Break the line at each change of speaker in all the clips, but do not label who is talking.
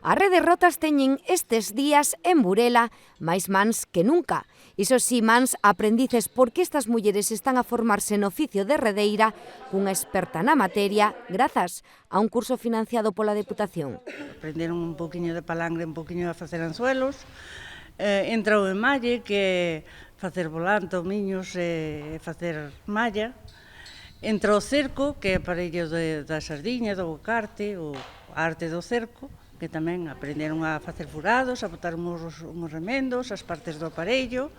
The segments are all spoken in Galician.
As redes rotas teñen estes días en Burela máis mans que nunca. Iso si, mans aprendices, porque estas mulleres están a formarse no oficio de redeira cunha experta na materia grazas a un curso financiado pola Deputación.
Aprenderon un poquinho de palangre, un poquinho a facer anzuelos, entrou en malle, que é facer volanto, miños e facer malla. Entrou o cerco, que é aparello da sardiña, do bocarte, ou a arte do cerco, que tamén aprenderon a facer furados, a botar uns remendos, as partes do aparello,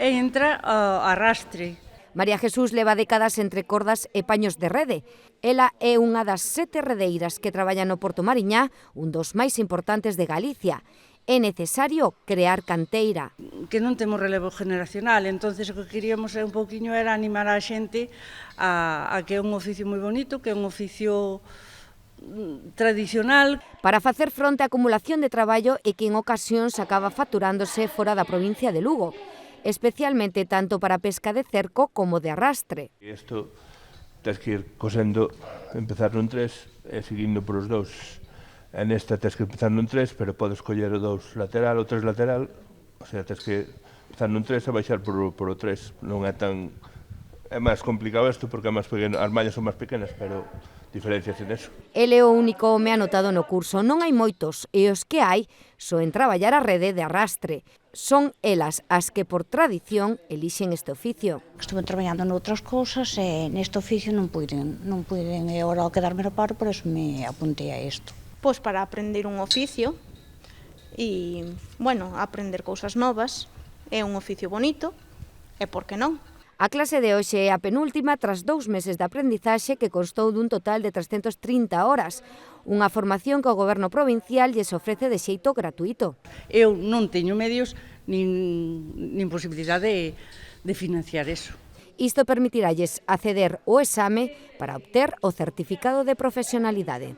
e entra o arrastre.
María Jesús leva décadas entre cordas e paños de rede. Ela é unha das 7 redeiras que traballan no Porto Mariñá, un dos máis importantes de Galicia. É necesario crear canteira.
Que non temos relevo generacional, entonces o que queríamos un pouquiño era animar a xente a que é un oficio moi bonito, que é un oficio tradicional.
Para facer fronte á acumulación de traballo e que en ocasións acaba facturándose fora da provincia de Lugo, especialmente tanto para pesca de cerco como de arrastre.
Isto tens que ir cosendo, empezar nun 3 e seguindo por os 2. E nesta tens que empezar nun 3, pero podes coller o 2 lateral, o 3 lateral, o sea, tens que empezar nun 3 e baixar por o 3. Non é tan... É máis complicado isto porque é máis pequeno, as mallas son máis pequenas, pero diferencias en eso.
Ele é o único home anotado no curso, non hai moitos, e os que hai soen traballar a rede de arrastre. Son elas as que por tradición elixen este oficio.
Estuve traballando noutras cousas e neste oficio non puiden, e agora ao quedarme no paro, por eso me apuntei a isto.
Pois para aprender un oficio e, bueno, aprender cousas novas, é un oficio bonito, e por que non?
A clase de hoxe é a penúltima tras 2 meses de aprendizaxe que constou dun total de 330 horas, unha formación que o Goberno provincial lles ofrece de xeito gratuito.
Eu non teño medios nin posibilidade de financiar eso.
Isto permitiralles acceder ao exame para obter o certificado de profesionalidade.